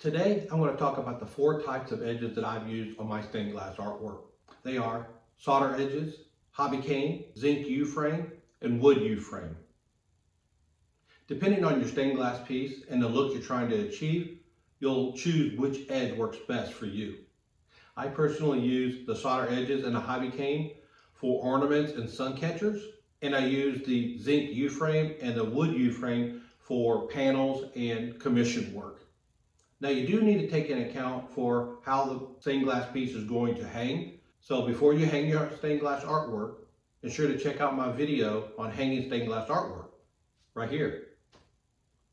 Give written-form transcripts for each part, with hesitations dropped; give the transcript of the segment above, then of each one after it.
Today, I'm going to talk about the 4 types of edges that I've used on my stained glass artwork. They are solder edges, hobby cane, zinc U-frame, and wood U-frame. Depending on your stained glass piece and the look you're trying to achieve, you'll choose which edge works best for you. I personally use the solder edges and the hobby cane for ornaments and sun catchers, and I use the zinc U-frame and the wood U-frame for panels and commission work. Now you do need to take into account for how the stained glass piece is going to hang. So before you hang your stained glass artwork, ensure to check out my video on hanging stained glass artwork right here.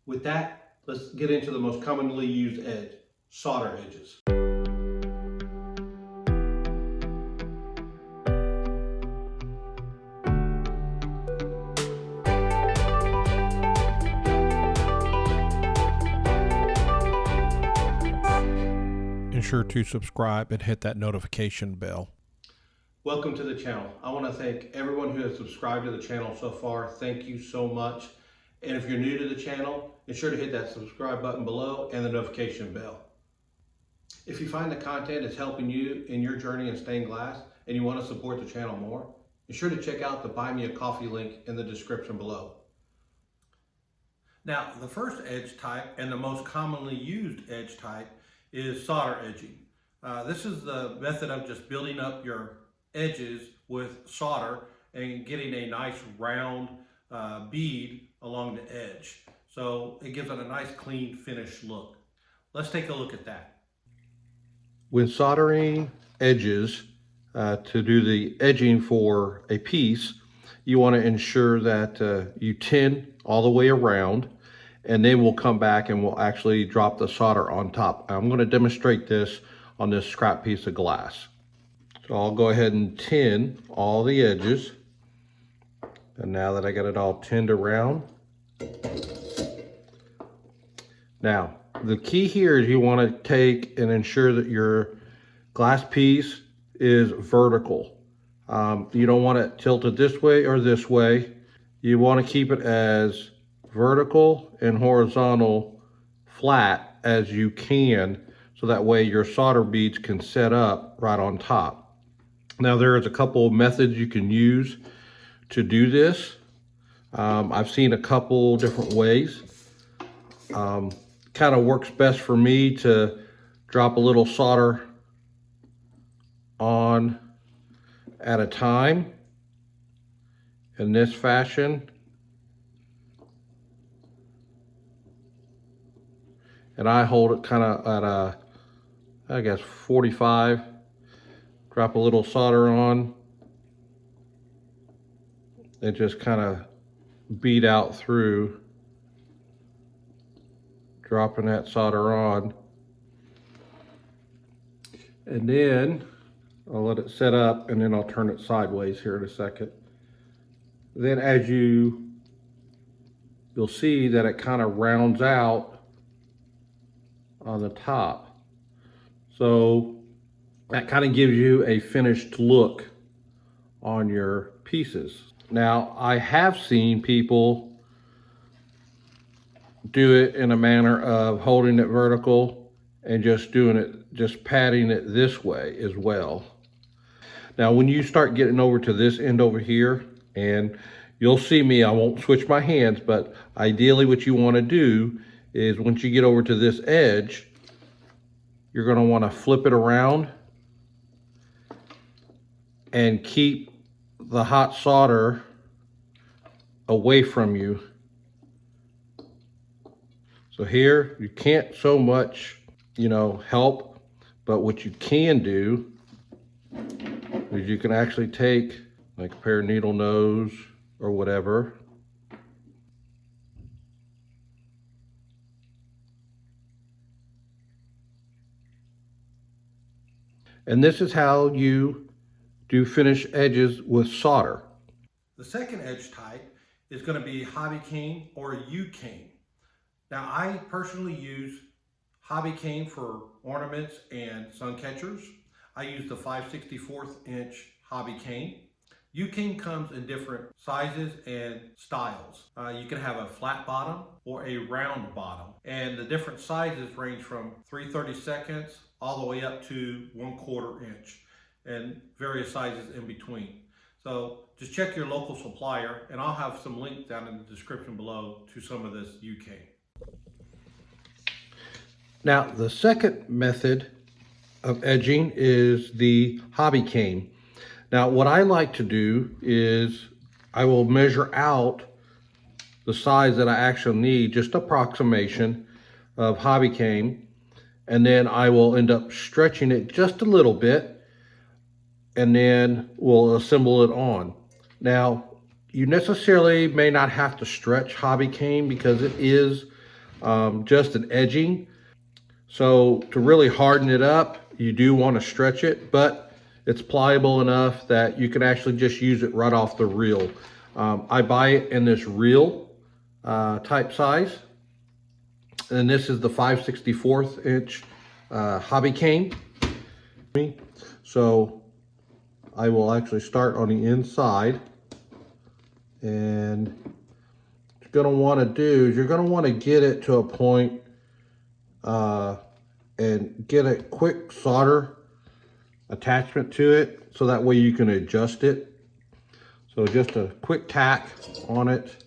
With that, let's get into the most commonly used edge, solder edges. Ensure to subscribe and hit that notification bell. Welcome to the channel. I want to thank everyone who has subscribed to the channel so far. Thank you so much. And if you're new to the channel, ensure to hit that subscribe button below and the notification bell. If you find the content is helping you in your journey in stained glass and you want to support the channel more, ensure to check out the Buy Me a Coffee link in the description below. Now, the first edge type and the most commonly used edge type is solder edging. This is the method of just building up your edges with solder and getting a nice round bead along the edge. So it gives it a nice clean finished look. Let's take a look at that. When soldering edges to do the edging for a piece, you want to ensure that you tin all the way around, and then we'll come back and we'll actually drop the solder on top. I'm going to demonstrate this on this scrap piece of glass. So I'll go ahead and tin all the edges. And now that I got it all tinned around. Now, the key here is you want to take and ensure that your glass piece is vertical. You don't want it tilted this way or this way. You want to keep it as vertical and horizontal flat as you can, so that way your solder beads can set up right on top. Now there's a couple of methods you can use to do this. I've seen a couple different ways. Kind of works best for me to drop a little solder on at a time in this fashion. And I hold it kind of at a, I guess 45, drop a little solder on, and just kind of bead out through, dropping that solder on. And then I'll let it set up, and then I'll turn it sideways here in a second. Then as you'll see that it kind of rounds out on the top. So that kind of gives you a finished look on your pieces. Now, I have seen people do it in a manner of holding it vertical and just doing it, just patting it this way as well. Now, when you start getting over to this end over here, and you'll see me, I won't switch my hands, but ideally what you want to do is once you get over to this edge, you're going to want to flip it around and keep the hot solder away from you. So here you can't so much, help, but what you can do is you can actually take like a pair of needle nose or whatever, and this is how you do finish edges with solder. The second edge type is going to be hobby cane or U-cane. Now I personally use hobby cane for ornaments and sun catchers. I use the 5/64 inch hobby cane. U-King comes in different sizes and styles. You can have a flat bottom or a round bottom. And the different sizes range from 3/32 all the way up to 1/4 inch and various sizes in between. So just check your local supplier, and I'll have some links down in the description below to some of this U-King. Now, the second method of edging is the hobby cane. Now, what I like to do is I will measure out the size that I actually need, just approximation of hobby cane, and then I will end up stretching it just a little bit, and then we'll assemble it on. Now, you necessarily may not have to stretch hobby cane because it is just an edging. So to really harden it up, you do want to stretch it, but it's pliable enough that you can actually just use it right off the reel. I buy it in this reel type size, and this is the 5/64 inch hobby cane. So I will actually start on the inside, and what you're going to want to do is you're going to want to get it to a point and get a quick solder attachment to it, so that way you can adjust it. So just a quick tack on it,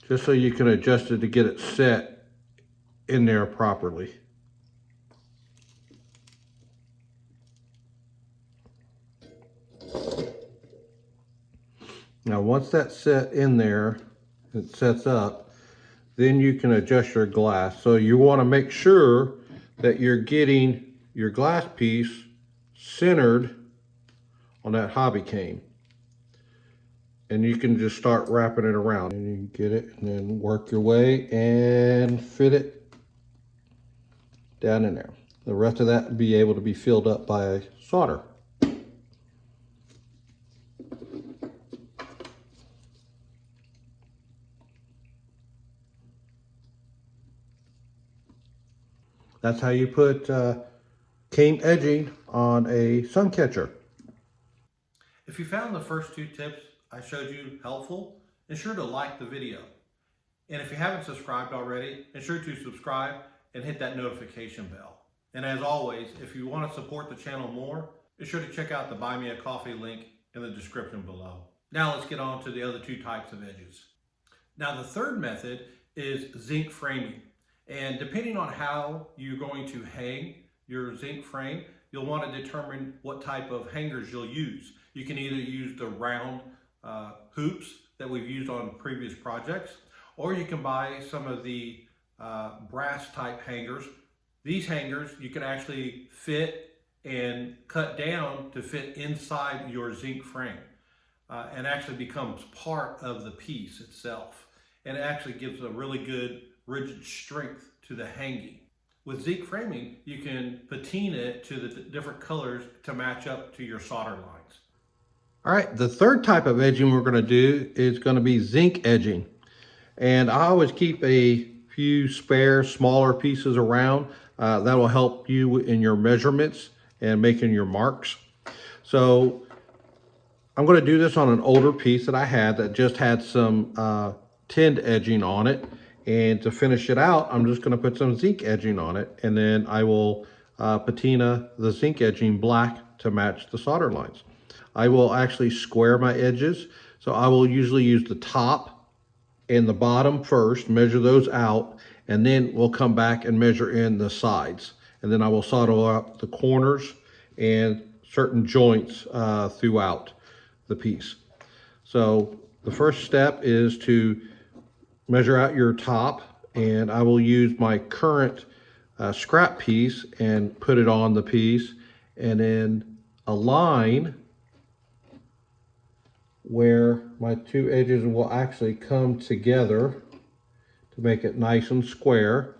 just so you can adjust it to get it set in there properly. Now once that's set in there, it sets up, then you can adjust your glass. So you want to make sure that you're getting your glass piece centered on that hobby cane. And you can just start wrapping it around. And you can get it and then work your way and fit it down in there. The rest of that will be able to be filled up by solder. That's how you put cane edging on a sun catcher. If you found the first two tips I showed you helpful, ensure to like the video. And if you haven't subscribed already, ensure to subscribe and hit that notification bell. And as always, if you want to support the channel more, be sure to check out the Buy Me a Coffee link in the description below. Now let's get on to the other two types of edges. Now the third method is zinc framing. And depending on how you're going to hang your zinc frame, you'll want to determine what type of hangers you'll use. You can either use the round hoops that we've used on previous projects, or you can buy some of the brass type hangers. These hangers you can actually fit and cut down to fit inside your zinc frame and actually becomes part of the piece itself. And it actually gives a really good rigid strength to the hanging. With zinc framing, you can patina it to the different colors to match up to your solder lines. All right, the third type of edging we're going to do is going to be zinc edging. And I always keep a few spare smaller pieces around. That will help you in your measurements and making your marks. So I'm going to do this on an older piece that I had that just had some tinned edging on it. And to finish it out, I'm just going to put some zinc edging on it, and then I will patina the zinc edging black to match the solder lines. I will actually square my edges, so I will usually use the top and the bottom first, measure those out, and then we'll come back and measure in the sides. And then I will solder up the corners and certain joints throughout the piece. So the first step is to measure out your top, and I will use my current scrap piece and put it on the piece, and then align where my two edges will actually come together to make it nice and square.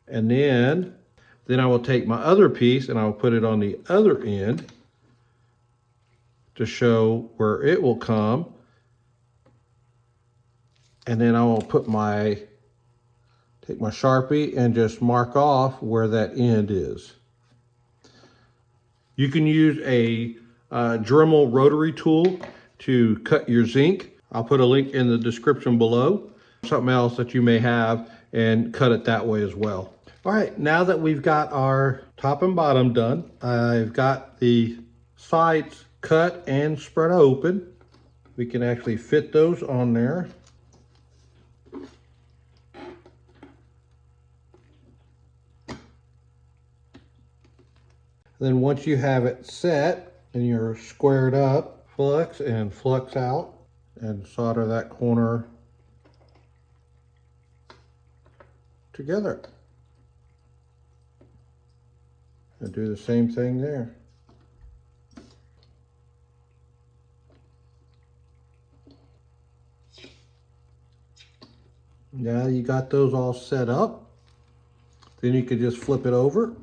And then I will take my other piece and I will put it on the other end to show where it will come. And then I will take my Sharpie and just mark off where that end is. You can use a Dremel rotary tool to cut your zinc. I'll put a link in the description below. Something else that you may have, and cut it that way as well. All right, now that we've got our top and bottom done, I've got the sides cut and spread open. We can actually fit those on there. Then once you have it set and you're squared up, flux and flux out, and solder that corner together. And do the same thing there. Now you got those all set up. Then you could just flip it over.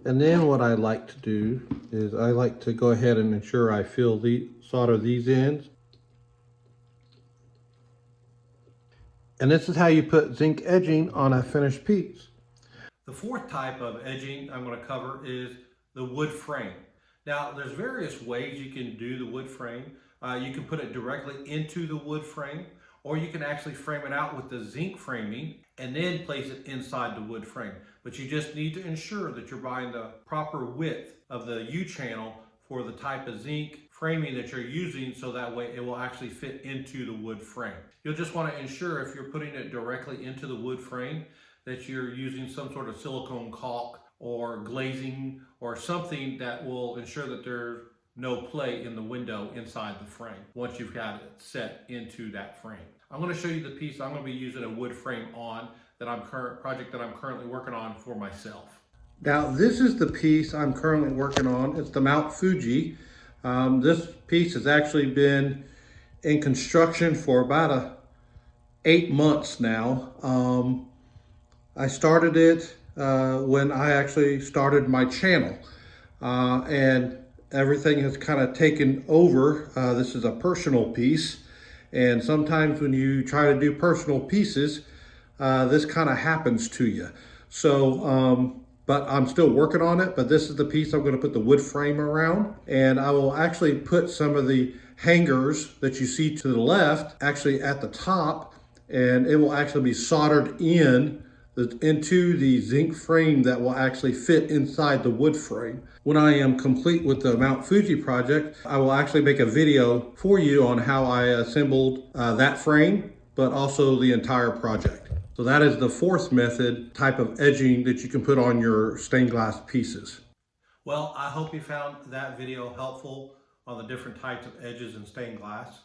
And then what I like to do is I like to go ahead and ensure I solder these ends. And this is how you put zinc edging on a finished piece. The fourth type of edging I'm going to cover is the wood frame. Now, there's various ways you can do the wood frame. You can put it directly into the wood frame, or you can actually frame it out with the zinc framing and then place it inside the wood frame. But you just need to ensure that you're buying the proper width of the U-channel for the type of zinc framing that you're using, so that way it will actually fit into the wood frame. You'll just want to ensure, if you're putting it directly into the wood frame, that you're using some sort of silicone caulk or glazing or something that will ensure that there's no play in the window inside the frame once you've got it set into that frame. I'm going to show you the piece I'm going to be using a wood frame on, project that I'm currently working on for myself. Now this is the piece I'm currently working on. It's the Mount Fuji. This piece has actually been in construction for about 8 months now. I started it when I actually started my channel, and everything has kind of taken over. This is a personal piece, and sometimes when you try to do personal pieces, this kind of happens to you. So, but I'm still working on it, but this is the piece I'm going to put the wood frame around, and I will actually put some of the hangers that you see to the left actually at the top, and it will actually be soldered into the zinc frame that will actually fit inside the wood frame. When I am complete with the Mount Fuji project, I will actually make a video for you on how I assembled that frame, but also the entire project. So that is the fourth type of edging that you can put on your stained glass pieces. Well, I hope you found that video helpful on the different types of edges in stained glass.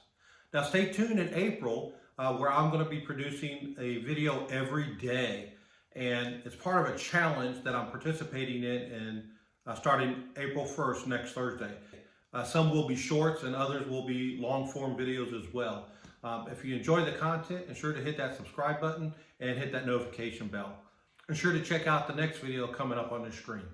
Now stay tuned in April, where I'm going to be producing a video every day. And it's part of a challenge that I'm participating in starting April 1st, next Thursday. Some will be shorts and others will be long form videos as well. If you enjoy the content, ensure to hit that subscribe button and hit that notification bell. Ensure to check out the next video coming up on the screen.